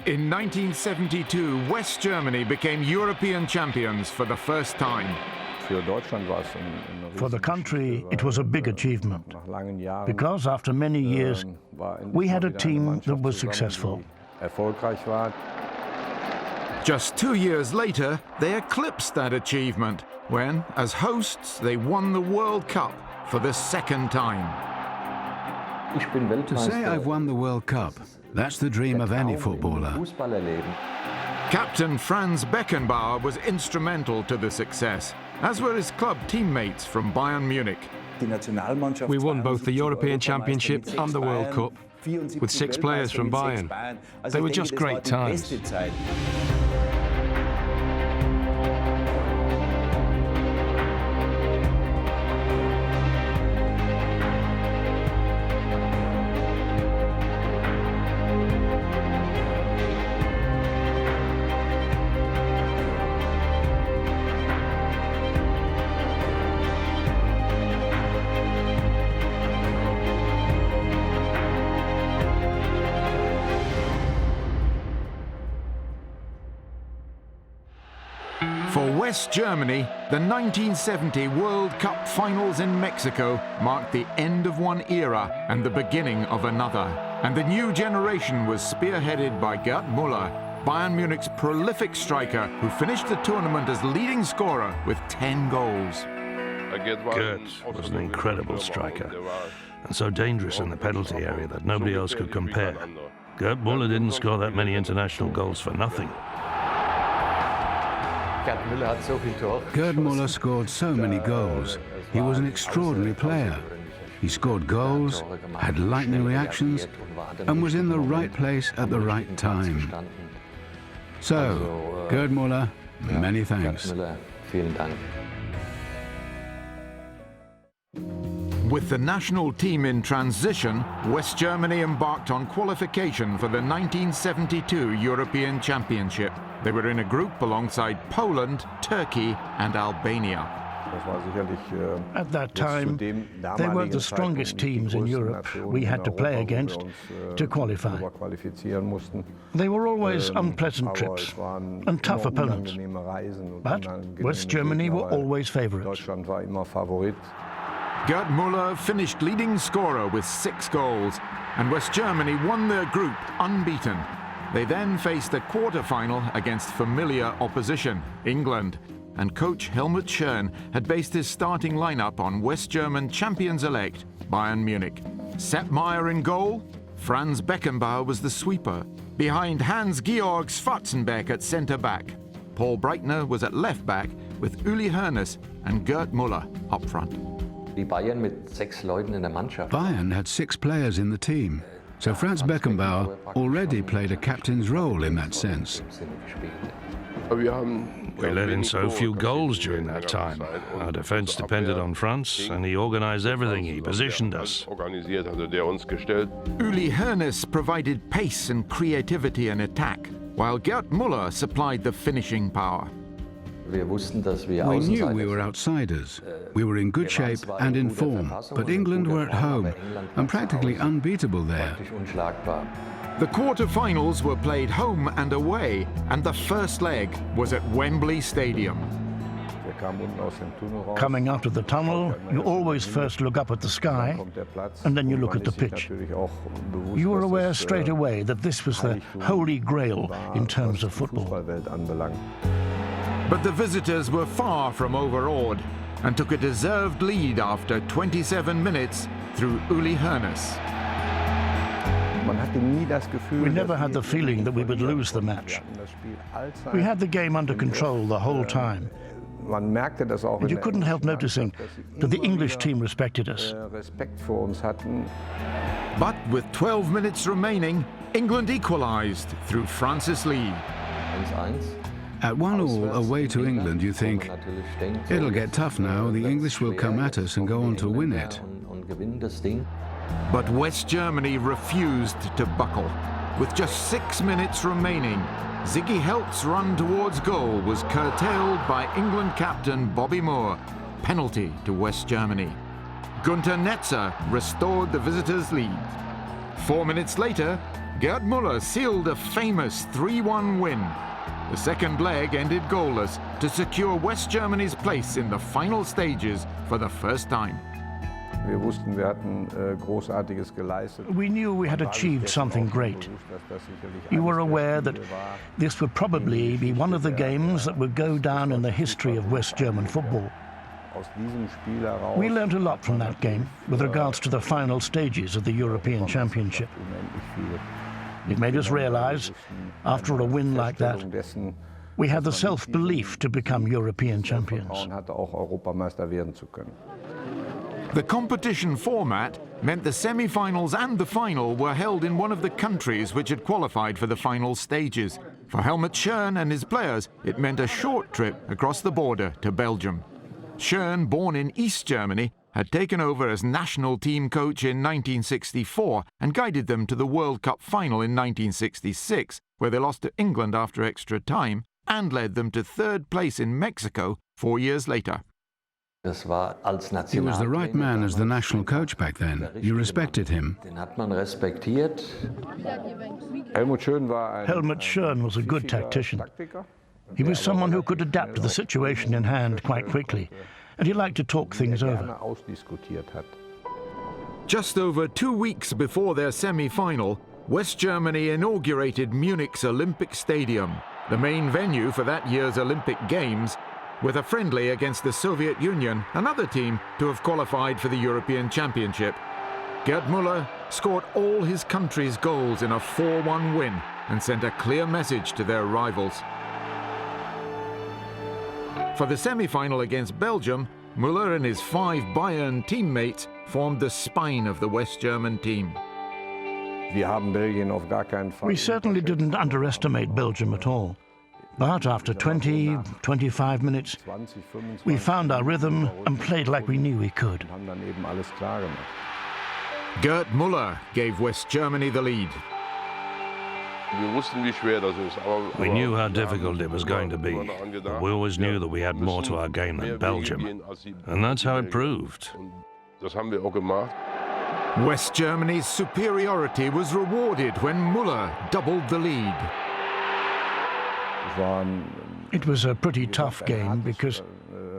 In 1972, West Germany became European champions for the first time. For the country, it was a big achievement, because after many years, we had a team that was successful. Just 2 years later, they eclipsed that achievement when, as hosts, they won the World Cup for the second time. To say I've won the World Cup, that's the dream of any footballer. Captain Franz Beckenbauer was instrumental to the success, as were his club teammates from Bayern Munich. We won both the European Championship and the World Cup with 6 players from Bayern. They were just great times. For West Germany, the 1970 World Cup finals in Mexico marked the end of one era and the beginning of another. And the new generation was spearheaded by Gerd Müller, Bayern Munich's prolific striker, who finished the tournament as leading scorer with 10 goals. Gerd was an incredible striker, and so dangerous in the penalty area that nobody else could compare. Gerd Müller didn't score that many international goals for nothing. Gerd Müller scored so many goals. He was an extraordinary player. He scored goals, had lightning reactions, and was in the right place at the right time. So, Gerd Müller, many thanks. With the national team in transition, West Germany embarked on qualification for the 1972 European Championship. They were in a group alongside Poland, Turkey and Albania. At that time, they were the strongest teams in Europe we had to play against to qualify. They were always unpleasant trips and tough opponents, but West Germany were always favourites. Gerd Müller finished leading scorer with 6 goals, and West Germany won their group unbeaten. They then faced the quarter-final against familiar opposition, England, and coach Helmut Schön had based his starting lineup on West German champions-elect Bayern Munich. Sepp Maier in goal, Franz Beckenbauer was the sweeper. Behind Hans-Georg Schwarzenbeck at centre-back. Paul Breitner was at left-back with Uli Hoeneß and Gerd Müller up front. Bayern had 6 players in the team, so Franz Beckenbauer already played a captain's role in that sense. We let in so few goals during that time. Our defence depended on France, and he organised everything. He positioned us. Uli Hoeneß provided pace and creativity in attack, while Gerd Müller supplied the finishing power. We knew we were outsiders. We were in good shape and in form, but England were at home and practically unbeatable there. The quarter-finals were played home and away, and the first leg was at Wembley Stadium. Coming out of the tunnel, you always first look up at the sky, and then you look at the pitch. You were aware straight away that this was the holy grail in terms of football. But the visitors were far from overawed and took a deserved lead after 27 minutes through Uli Hoeneß. We never had the feeling that we would lose the match. We had the game under control the whole time. And you couldn't help noticing that the English team respected us. But with 12 minutes remaining, England equalised through Francis Lee. At 1-1 away to England, you think, it'll get tough now, the English will come at us and go on to win it. But West Germany refused to buckle. With just 6 minutes remaining, Ziggy Helt's run towards goal was curtailed by England captain Bobby Moore. Penalty to West Germany. Günter Netzer restored the visitors' lead. 4 minutes later, Gerd Müller sealed a famous 3-1 win. The second leg ended goalless to secure West Germany's place in the final stages for the first time. We knew we had achieved something great. You were aware that this would probably be one of the games that would go down in the history of West German football. We learned a lot from that game with regards to the final stages of the European Championship. It made us realize, after a win like that, we had the self-belief to become European champions. The competition format meant the semi-finals and the final were held in one of the countries which had qualified for the final stages. For Helmut Schön and his players, it meant a short trip across the border to Belgium. Schön, born in East Germany, had taken over as national team coach in 1964 and guided them to the World Cup final in 1966, where they lost to England after extra time, and led them to third place in Mexico 4 years later. He was the right man as the national coach back then. You respected him. Helmut Schön was a good tactician. He was someone who could adapt to the situation in hand quite quickly, and he liked to talk things over. Just over 2 weeks before their semi-final, West Germany inaugurated Munich's Olympic Stadium, the main venue for that year's Olympic Games, with a friendly against the Soviet Union, another team to have qualified for the European Championship. Gerd Müller scored all his country's goals in a 4-1 win and sent a clear message to their rivals. For the semi-final against Belgium, Müller and his 5 Bayern teammates formed the spine of the West German team. We certainly didn't underestimate Belgium at all. But after 20, 25 minutes, we found our rhythm and played like we knew we could. Gerd Müller gave West Germany the lead. We knew how difficult it was going to be. But we always knew that we had more to our game than Belgium. And that's how it proved. West Germany's superiority was rewarded when Müller doubled the lead. It was a pretty tough game because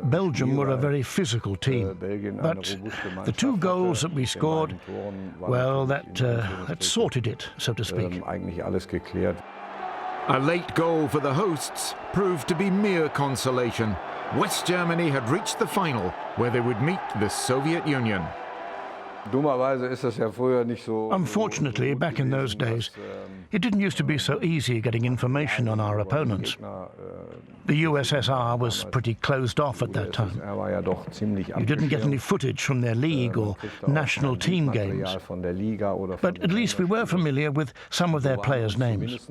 Belgium were a very physical team. But the 2 goals that we scored, well, that sorted it, so to speak. A late goal for the hosts proved to be mere consolation. West Germany had reached the final, where they would meet the Soviet Union. Unfortunately, back in those days, it didn't used to be so easy getting information on our opponents. The USSR was pretty closed off at that time. You didn't get any footage from their league or national team games. But at least we were familiar with some of their players' names.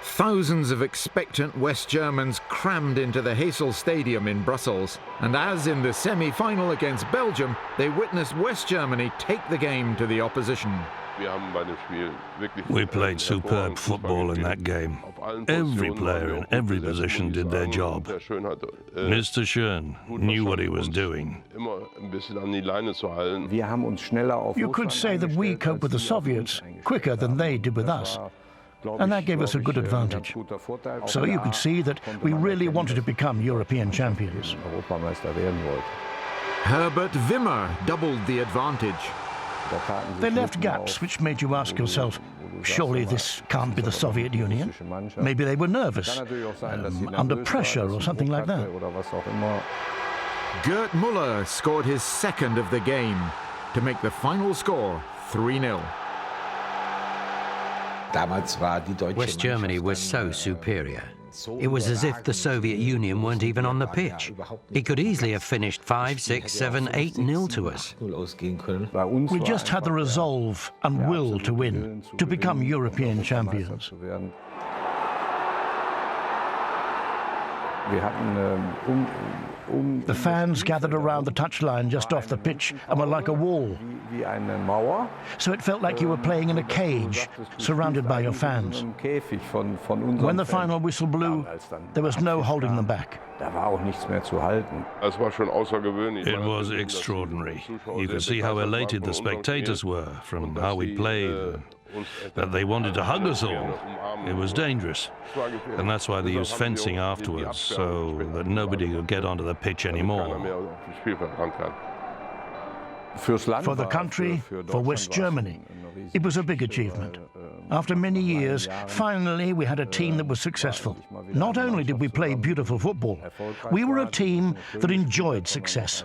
Thousands of expectant West Germans crammed into the Heysel Stadium in Brussels, and as in the semi-final against Belgium, they witnessed West Germany take the game to the opposition. We played superb football in that game. Every player in every position did their job. Mr. Schön knew what he was doing. You could say that we coped with the Soviets quicker than they did with us. And that gave us a good advantage. So you could see that we really wanted to become European champions. Herbert Wimmer doubled the advantage. They left gaps which made you ask yourself, surely this can't be the Soviet Union? Maybe they were nervous, under pressure or something like that. Gerd Müller scored his second of the game to make the final score 3-0. West Germany was so superior. It was as if the Soviet Union weren't even on the pitch. It could easily have finished 5, 6, 7, 8-0 to us. We just had the resolve and will to win, to become European champions. The fans gathered around the touchline just off the pitch and were like a wall. So it felt like you were playing in a cage, surrounded by your fans. When the final whistle blew, there was no holding them back. It was extraordinary. You could see how elated the spectators were from how we played, that they wanted to hug us all. It was dangerous. And that's why they used fencing afterwards, so that nobody could get onto the pitch anymore. For the country, for West Germany, it was a big achievement. After many years, finally we had a team that was successful. Not only did we play beautiful football, we were a team that enjoyed success.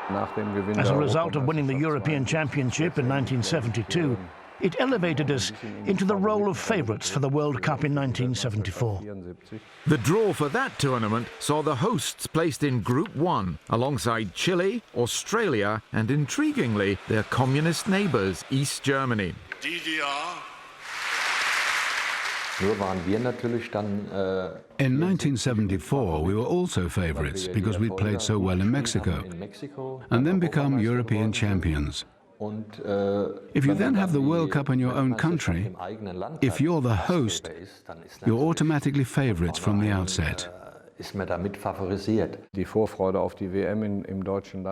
As a result of winning the European Championship in 1972, it elevated us into the role of favourites for the World Cup in 1974. The draw for that tournament saw the hosts placed in Group 1 alongside Chile, Australia and, intriguingly, their communist neighbours, East Germany. In 1974, we were also favourites because we'd played so well in Mexico and then become European champions. If you then have the World Cup in your own country, if you're the host, you're automatically favourites from the outset.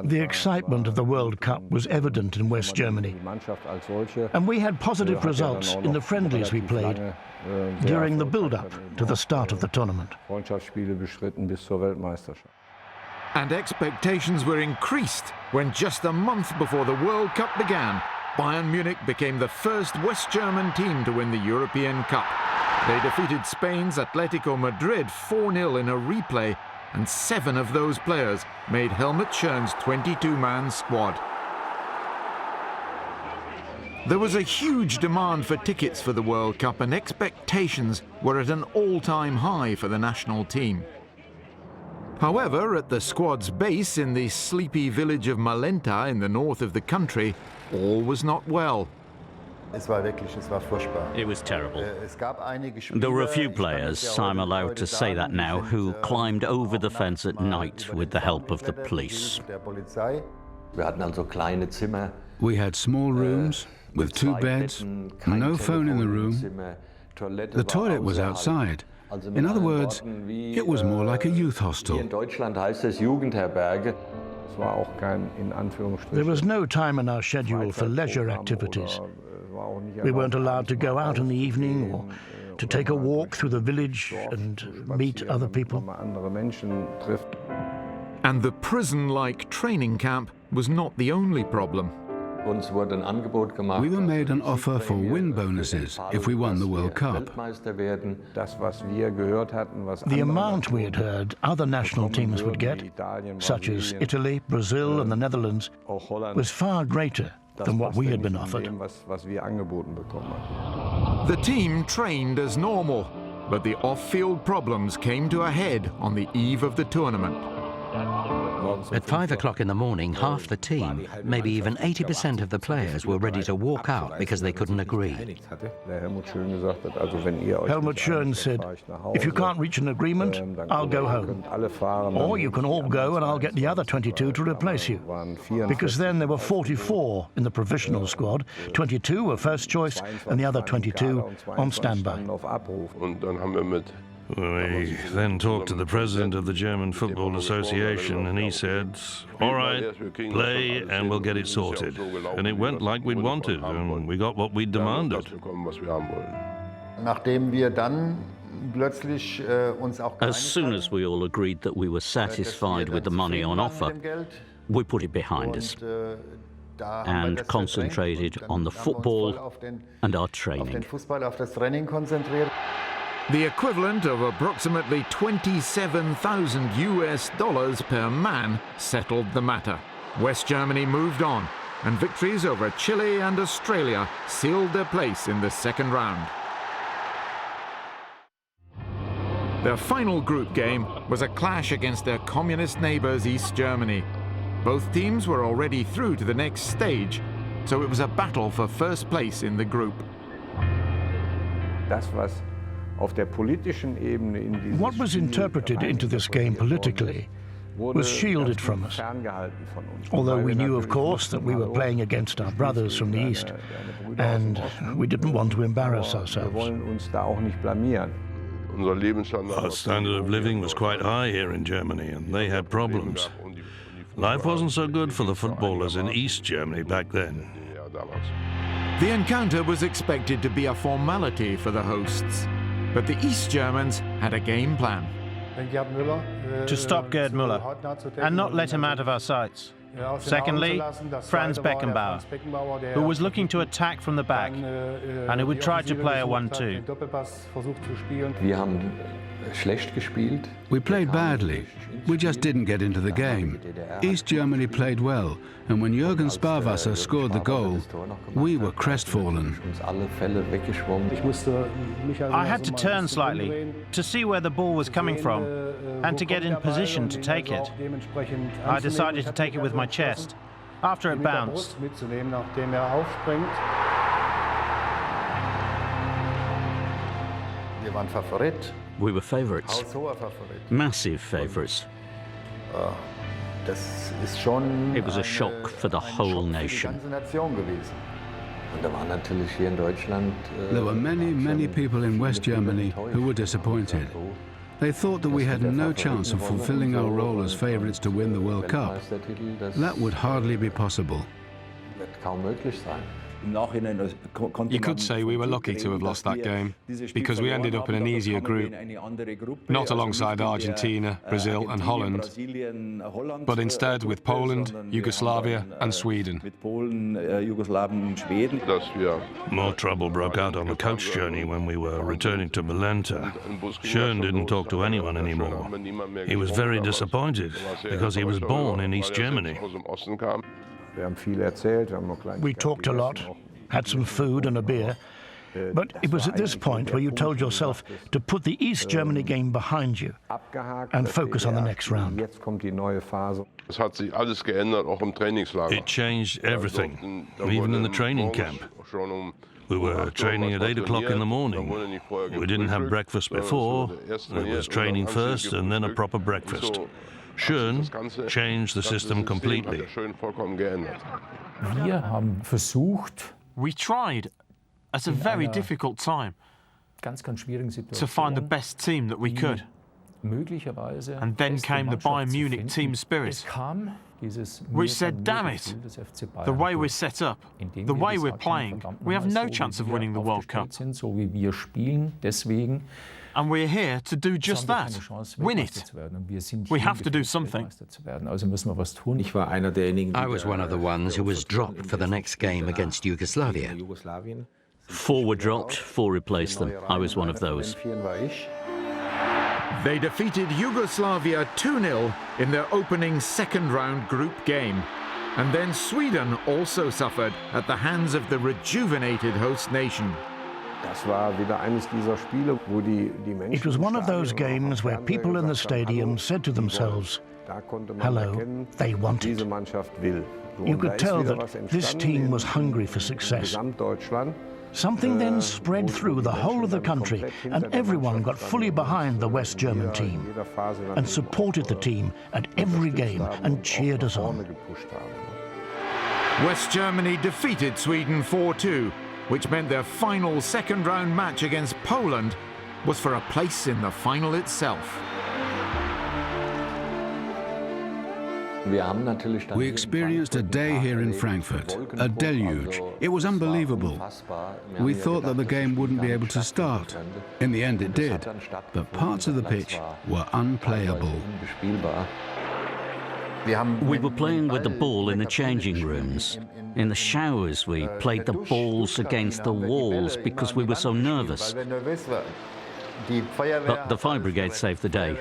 The excitement of the World Cup was evident in West Germany, and we had positive results in the friendlies we played during the build-up to the start of the tournament. And expectations were increased when just a month before the World Cup began, Bayern Munich became the first West German team to win the European Cup. They defeated Spain's Atletico Madrid 4-0 in a replay, and 7 of those players made Helmut Schön's 22-man squad. There was a huge demand for tickets for the World Cup, and expectations were at an all-time high for the national team. However, at the squad's base in the sleepy village of Malenta in the north of the country, all was not well. It was terrible. There were a few players, I'm allowed to say that now, who climbed over the fence at night with the help of the police. We had small rooms with 2 beds, no phone in the room. The toilet was outside. In other words, it was more like a youth hostel. There was no time in our schedule for leisure activities. We weren't allowed to go out in the evening or to take a walk through the village and meet other people. And the prison-like training camp was not the only problem. We were made an offer for win bonuses if we won the World Cup. The amount we had heard other national teams would get, such as Italy, Brazil and the Netherlands, was far greater than what we had been offered. The team trained as normal, but the off-field problems came to a head on the eve of the tournament. At 5 o'clock in the morning, half the team, maybe even 80% of the players, were ready to walk out because they couldn't agree. Helmut Schön said, "If you can't reach an agreement, I'll go home. Or you can all go and I'll get the other 22 to replace you." Because then there were 44 in the provisional squad, 22 were first choice and the other 22 on standby. We then talked to the president of the German Football Association, and he said, "All right, play and we'll get it sorted." And it went like we'd wanted, and we got what we'd demanded. As soon as we all agreed that we were satisfied with the money on offer, we put it behind us and concentrated on the football and our training. The equivalent of approximately $27,000 US per man settled the matter. West Germany moved on, and victories over Chile and Australia sealed their place in the second round. Their final group game was a clash against their communist neighbours East Germany. Both teams were already through to the next stage, so it was a battle for first place in the group. What was interpreted into this game politically was shielded from us, although we knew, of course, that we were playing against our brothers from the East, and we didn't want to embarrass ourselves. Our standard of living was quite high here in Germany, and they had problems. Life wasn't so good for the footballers in East Germany back then. The encounter was expected to be a formality for the hosts, but the East Germans had a game plan. To stop Gerd Müller and not let him out of our sights. Secondly, Franz Beckenbauer, who was looking to attack from the back and who would try to play a 1-2. We played badly. We just didn't get into the game. East Germany played well, and when Jürgen Sparwasser scored the goal, we were crestfallen. I had to turn slightly to see where the ball was coming from and to get in position to take it. I decided to take it with my chest after it bounced. We were favourites, massive favourites. It was a shock for the whole nation. There were many people in West Germany who were disappointed. They thought that we had no chance of fulfilling our role as favourites to win the World Cup. That would hardly be possible. You could say we were lucky to have lost that game, because we ended up in an easier group, not alongside Argentina, Brazil and Holland, but instead with Poland, Yugoslavia and Sweden. More trouble broke out on the coach journey when we were returning to Malenta. Schön didn't talk to anyone anymore. He was very disappointed, because he was born in East Germany. We talked a lot, had some food and a beer, but it was at this point where you told yourself to put the East Germany game behind you and focus on the next round. It changed everything, even in the training camp. We were training at 8 o'clock in the morning. We didn't have breakfast before. It was training first and then a proper breakfast. Schön changed the system completely. We tried, at a very difficult time, to find the best team that we could. And then came the Bayern Munich team spirit, which said, damn it, the way we're set up, the way we're playing, we have no chance of winning the World Cup. And we're here to do just that, win it. We have to do something. I was one of the ones who was dropped for the next game against Yugoslavia. 4 were dropped, 4 replaced them. I was one of those. They defeated Yugoslavia 2-0 in their opening second-round group game. And then Sweden also suffered at the hands of the rejuvenated host nation. It was one of those games where people in the stadium said to themselves, hello, they want it. You could tell that this team was hungry for success. Something then spread through the whole of the country, and everyone got fully behind the West German team and supported the team at every game and cheered us on. West Germany defeated Sweden 4-2, which meant their final second-round match against Poland was for a place in the final itself. We experienced a day here in Frankfurt, a deluge. It was unbelievable. We thought that the game wouldn't be able to start. In the end it did, but parts of the pitch were unplayable. We were playing with the ball in the changing rooms. In the showers, we played the balls against the walls because we were so nervous. But the fire brigade saved the day.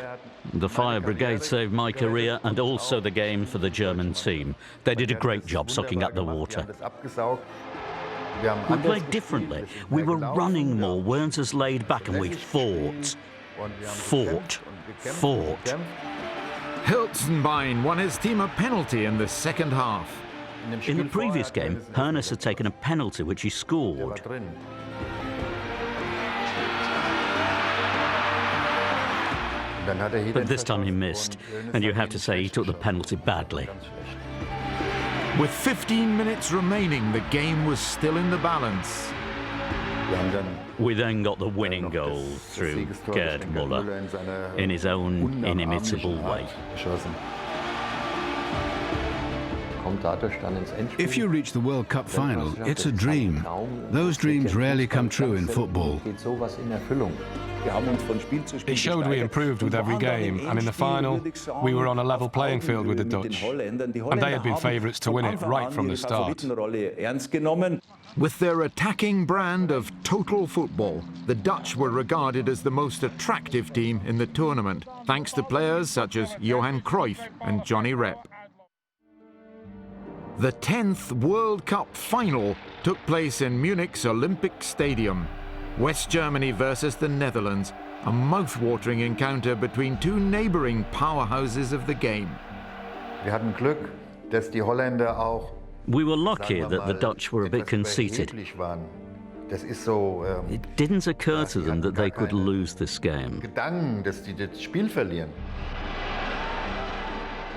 The fire brigade saved my career and also the game for the German team. They did a great job sucking up the water. We played differently. We were running more, weren't as laid back, and we fought. Fought. Hiltzenbein won his team a penalty in the second half. In the previous game, Hoeneß had taken a penalty which he scored. But this time he missed, and you have to say he took the penalty badly. With 15 minutes remaining, the game was still in the balance. We then got the winning goal through Gerd Müller in his own inimitable way. If you reach the World Cup final, it's a dream. Those dreams rarely come true in football. It showed we improved with every game, and in the final, we were on a level playing field with the Dutch. And they had been favourites to win it right from the start. With their attacking brand of total football, the Dutch were regarded as the most attractive team in the tournament, thanks to players such as Johan Cruyff and Johnny Rep. The 10th World Cup final took place in Munich's Olympic Stadium. West Germany versus the Netherlands, a mouth-watering encounter between two neighbouring powerhouses of the game. We were lucky that the Dutch were a bit conceited. It didn't occur to them that they could lose this game.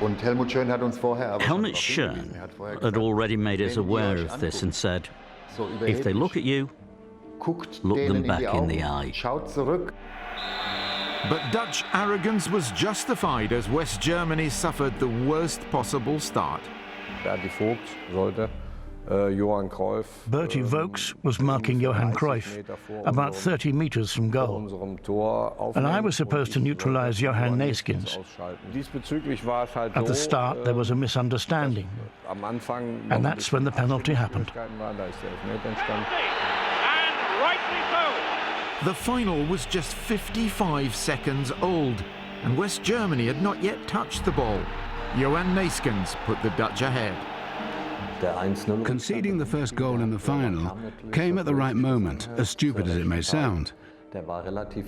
Helmut Schön had already made us aware of this and said, if they look at you, look them back in the eye. But Dutch arrogance was justified as West Germany suffered the worst possible start. Bertie Vogts was marking Johan Cruyff about 30 metres from goal, and I was supposed to neutralise Johan Neeskens. At the start there was a misunderstanding, and that's when the penalty happened. The final was just 55 seconds old, and West Germany had not yet touched the ball. Johan Neeskens put the Dutch ahead. Conceding the first goal in the final came at the right moment, as stupid as it may sound.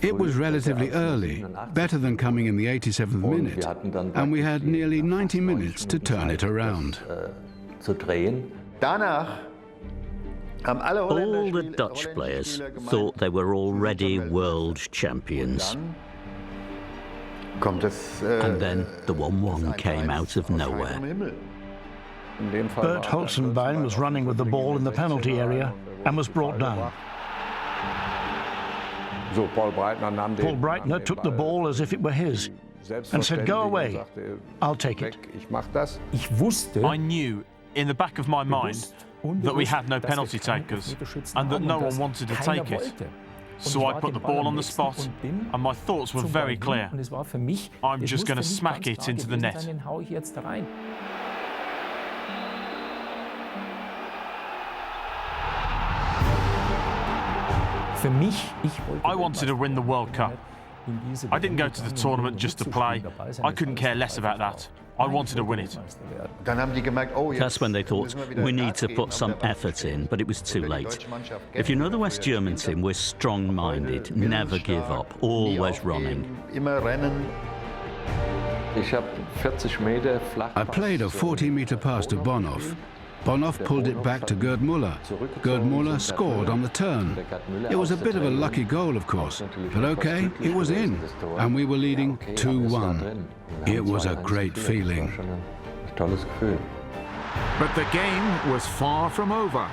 It was relatively early, better than coming in the 87th minute, and we had nearly 90 minutes to turn it around. All the Dutch players thought they were already world champions. And then the 1-1 came out of nowhere. Bert Holzenbein was running with the ball in the penalty area and was brought down. Paul Breitner took the ball as if it were his and said, "Go away, I'll take it." I knew in the back of my mind that we had no penalty takers and that no one wanted to take it. So I put the ball on the spot, and my thoughts were very clear. I'm just going to smack it into the net. I wanted to win the World Cup. I didn't go to the tournament just to play. I couldn't care less about that. I wanted to win it. That's when they thought, we need to put some effort in, but it was too late. If you know the West German team, we're strong-minded, never give up, always running. I played a 40-metre pass to Bonhoff. Bonhoff pulled it back to Gerd Müller. Gerd Müller scored on the turn. It was a bit of a lucky goal, of course, but okay, it was in, and we were leading 2-1. It was a great feeling. But the game was far from over.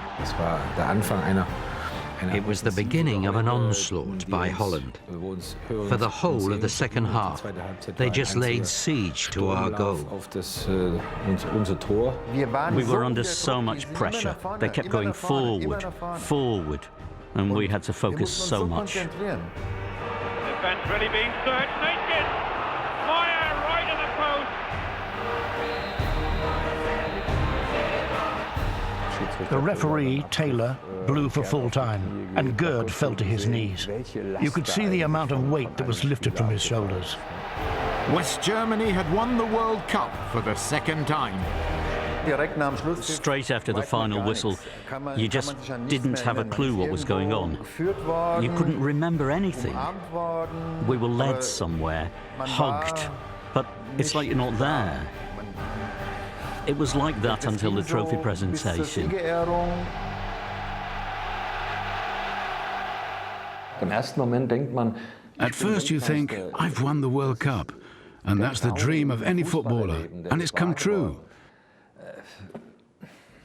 It was the beginning of an onslaught by Holland. For the whole of the second half, they just laid siege to our goal. We were under so much pressure. They kept going forward, forward, and we had to focus so much. Defense really being searched. Naked! Fire right at the post! The referee, Taylor, blew for full time, and Gerd fell to his knees. You could see the amount of weight that was lifted from his shoulders. West Germany had won the World Cup for the second time. Straight after the final whistle, you just didn't have a clue what was going on. You couldn't remember anything. We were led somewhere, hugged, but it's like you're not there. It was like that until the trophy presentation. At first you think, I've won the World Cup, and that's the dream of any footballer, and it's come true.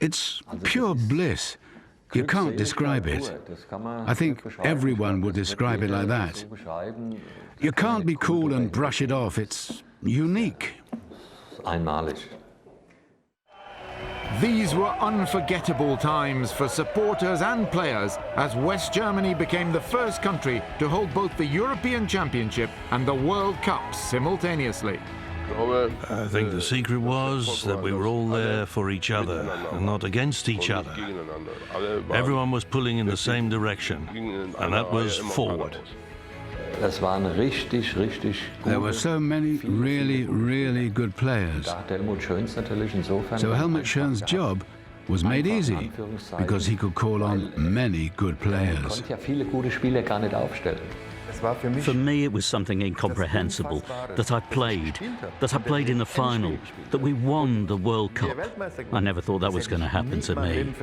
It's pure bliss. You can't describe it. I think everyone would describe it like that. You can't be cool and brush it off. It's unique. These were unforgettable times for supporters and players as West Germany became the first country to hold both the European Championship and the World Cup simultaneously. I think the secret was that we were all there for each other and not against each other. Everyone was pulling in the same direction, and that was forward. There were so many really good players. So Helmut Schön's job was made easy because he could call on many good players. For me, it was something incomprehensible that I played in the final, that we won the World Cup. I never thought that was going to happen to me.